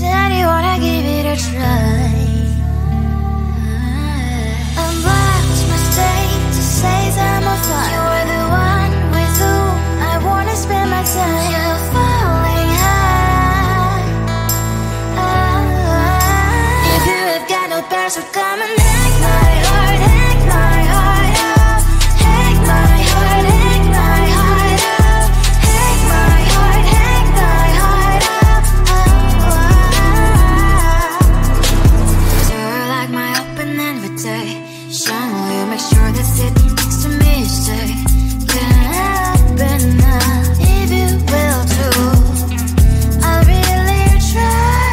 said you wanna give it a try. Unblocked my state to say I'm a fly. You were the one with whom I wanna spend my time. You're falling high. If you have got no bears, so come and hack my heart, hack my heart out. Hack my heart, hack my heart out. Hack my heart, hack my heart out. You're like my open invitation. Will you make sure that sitting next to me stay? Can happen now, if you will too. I'll really try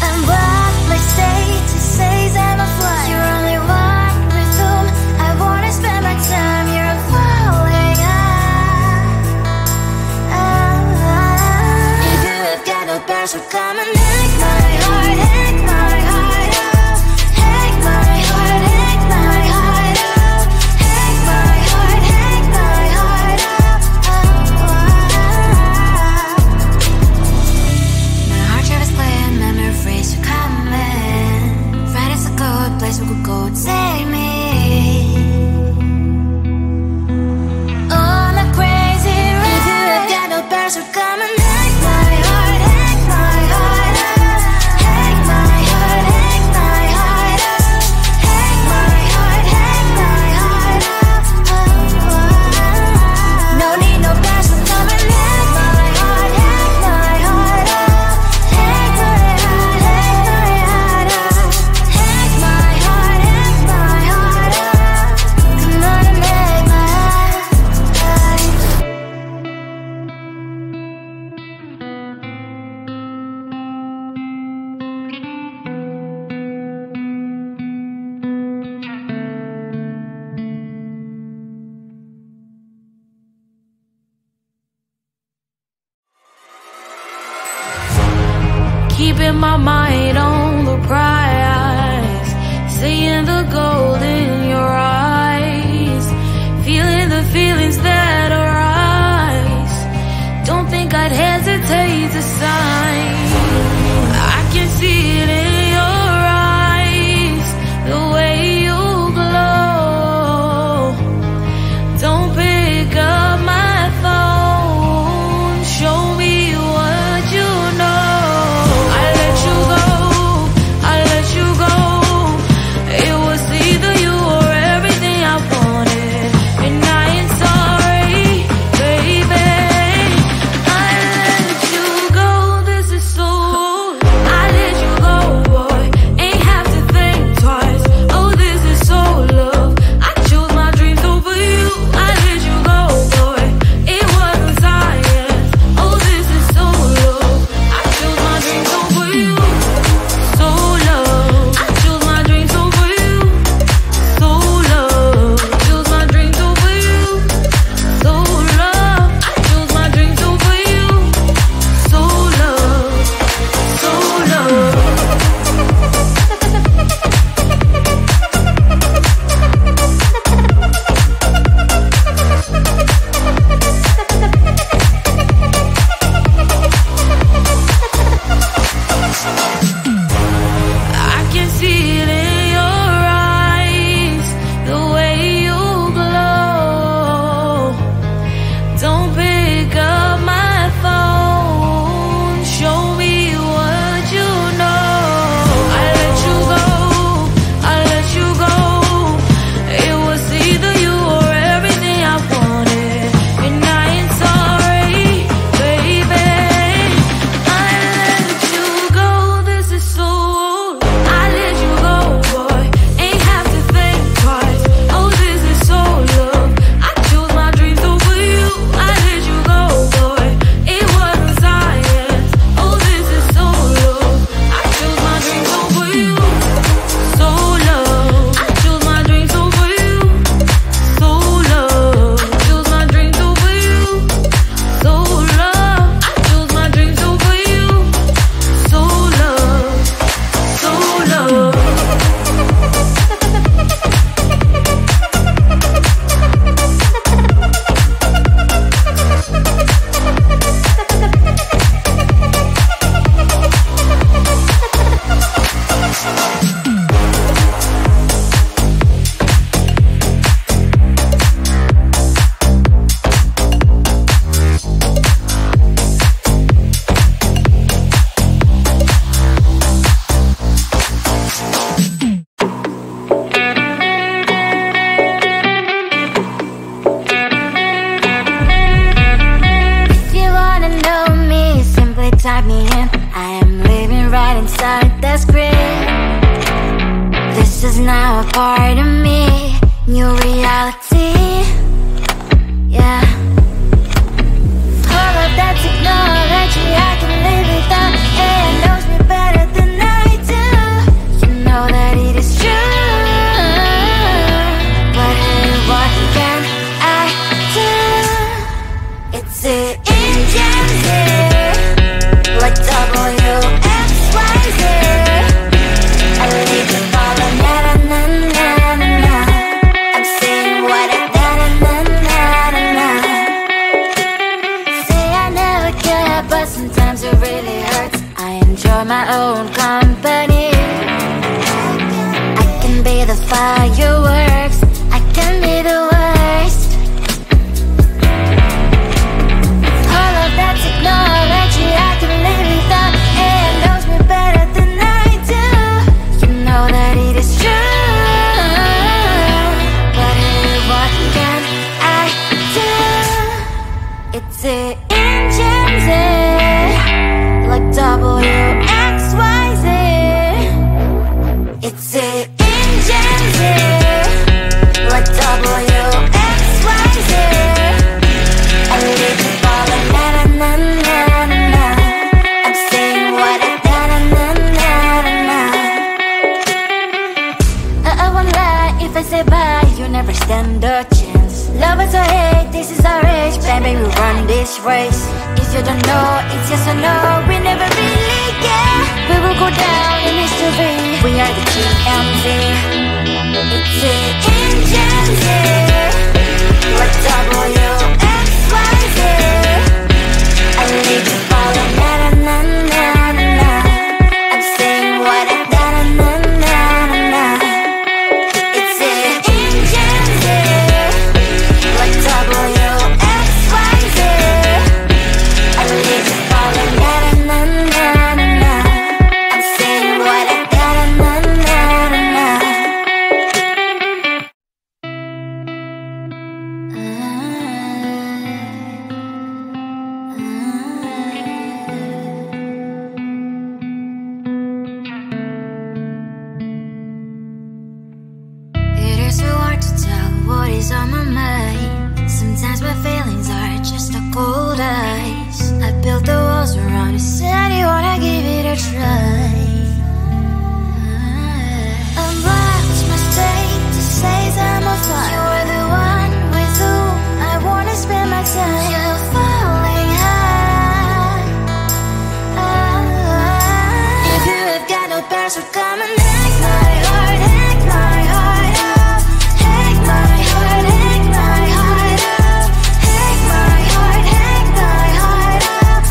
and block my state to say I'm a fly. You're only one with whom I wanna spend my time. You're falling high. If you have got no bears, so come and hack my heart, hack my heart out. Hack my heart, hack my heart out. Hack my heart, hack my heart out. My heart drive is playing, memories are coming. Friday's a good place we could go, take me. On a crazy ride. If you have got no bears, so come and hack my heart, hack my heart out. Hack my heart, hack my heart out. Hack my heart, hack my heart out. No need no bears, so come and hack my heart, hack my heart out. Hack my heart, hack my heart out. Hack my heart, hack my heart out. Come on and make my heart. Keeping my mind on the prize, seeing the gold in your eyes, feeling the feelings that arise. Don't think I'd hesitate to sign. I can see it in your eyes, the way you glow. Don't pick up my phone, show me what you know. I let you go, I let you go. It was I am living right inside the script. This is now a part of me, new reality. Yeah. All of that technology I can live without. AI knows me better than I do. You know that it is true. But hey, what can I do? It's the engine here, like WXYZ. I leave you falling, na na na na na. I'm saying what I na na na na na. Say I never care, but sometimes it really hurts. I enjoy my own company. I can be the fireworks, I can be the worst. All of that technology I can live without. AI knows me better than I do. You know that it is true. But hey, what can I do? It's the engines, like WXYZ. It's the engines, like WXYZ. I leave you falling, na na na na na na. I'm saying what I na na na na na na. I won't lie if I say bye, you never stand a chance. Love is or hate, this is our age, baby, we run this race. If you don't know, it's yes or no, we never really get. We will go down in history, we are the GMZ. It's the engines here, like WXYZ. I leave you falling, na na na na na na. I'm saying what I na na na na na na. It's the engines here, like WXYZ. I leave you falling, na na na na na na. I'm saying what I na na na na na na. It is so hard to tell what is on my mind. Sometimes my feelings are just a cold ice. I built the walls around you, said you wanna give it a try. I'm what's my state to say I'm a fly. You're the one with whom I wanna spend my time. You're falling high. If you have got no password, come and hack my heart, hack my heart up. Hack my heart, hack my heart up. Hack my heart, hack my heart up.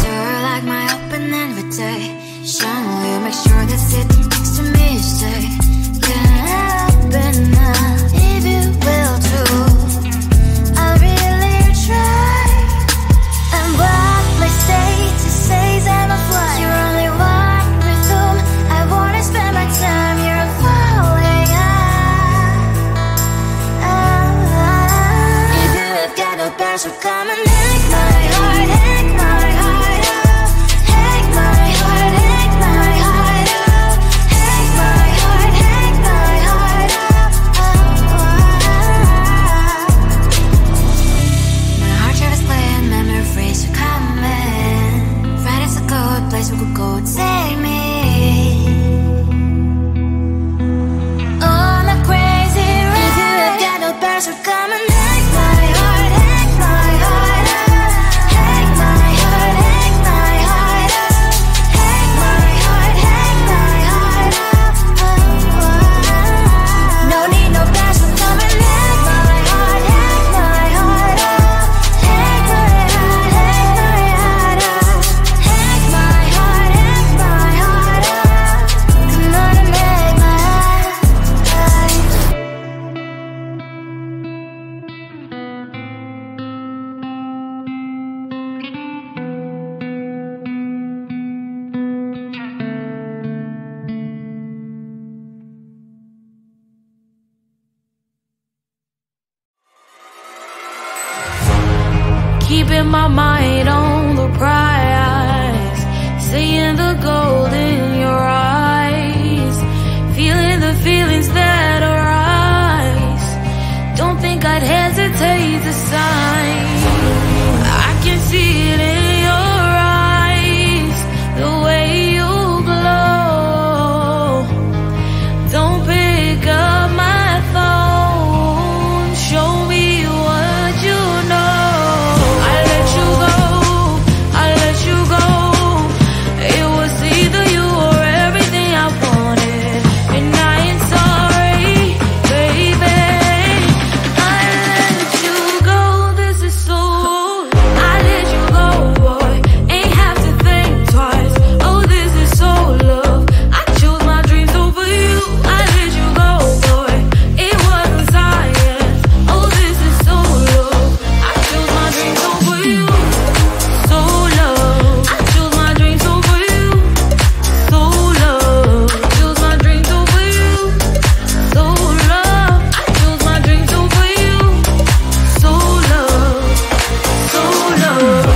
You're like my open invitation. Will you make sure that sit next to me stay? Can open up if you will too. I'll really try. And what my state to say I'm a fly. You're only one with whom I wanna spend my time. You're falling high. If you have got no password, come and hack my heart, hack my heart up. Hack my heart, hack my heart up. Hack my heart, hack my heart up. My heart travels playing memories are coming. Friday's a good place we could go, take me. On a crazy ride. If you have got no password, come and hack my heart, hack my heart up. Hack my heart, hack my heart up. Hack my heart, hack my heart up. No need no password, come and hack my heart, hack my heart up. Hack my heart, hack my heart up. Hack my heart, hack my heart mind on the prize, seeing the gold in your eyes, feeling the feelings that arise. Don't think I'd hesitate to sign. I can see it in your eyes, the way you glow. Don't pick up my phone, show me what you know. I let you go, I let you go. It was either you or everything I wanted, and I ain't sorry, baby. I let you go, this is so. I let you go, boy, ain't have to think twice. Oh, this is so love. I chose my dreams over you. I let you go, boy, it wasn't science. Oh, this is so love. I chose my dreams over you. So love. I chose my dreams over you. So love. I chose my dreams over you. So love. I chose my dreams over you. So love. So love.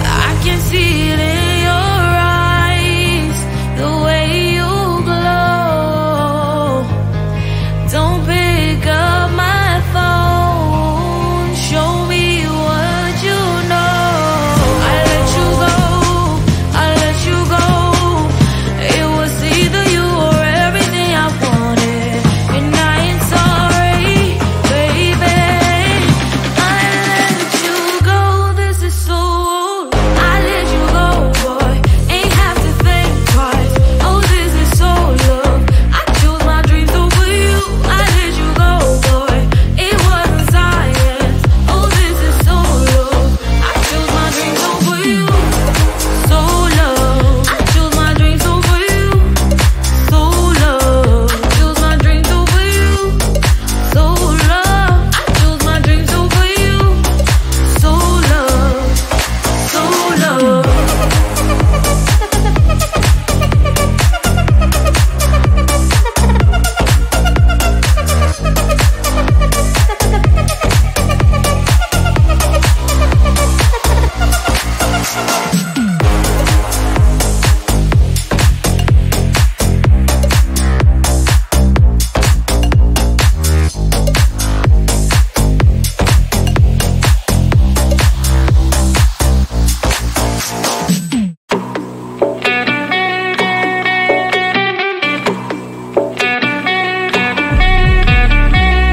I can see it in your eyes, the way you glow. Don't pick up my phone, show me what you know. I let you go, I let you go. It was either you or everything I wanted, and I ain't sorry, baby. I let you go, this is so. I let you go, boy, ain't have to think twice. Oh, this is so love. I chose my dreams over you. I let you go, boy, it wasn't science. Oh, this is so love. I chose my dreams over you. So love. I chose my dreams over you. So love. I chose my dreams over you. So love. I chose my dreams over you. So love. So love.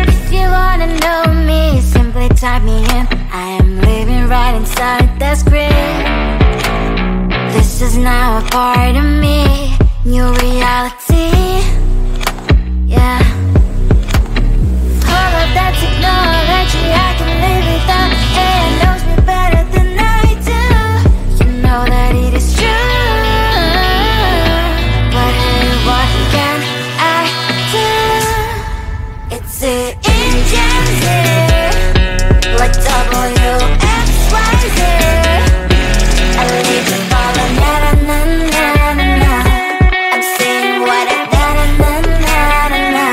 If you wanna know me, simply type me in. I am living right inside that screen. This is now a part of me, new reality. Yeah. All of that technology I can live without. It knows me better than I do. You know that it is true. But hey, what can I do? It's the engines here, like WXYZ. I leave the ball on na na na na na na. I'm saying what I na na na na na na.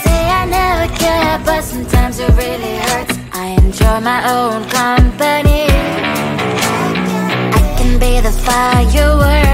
Say I never care, but sometimes it really hurts. I enjoy my own company. I can be the firework.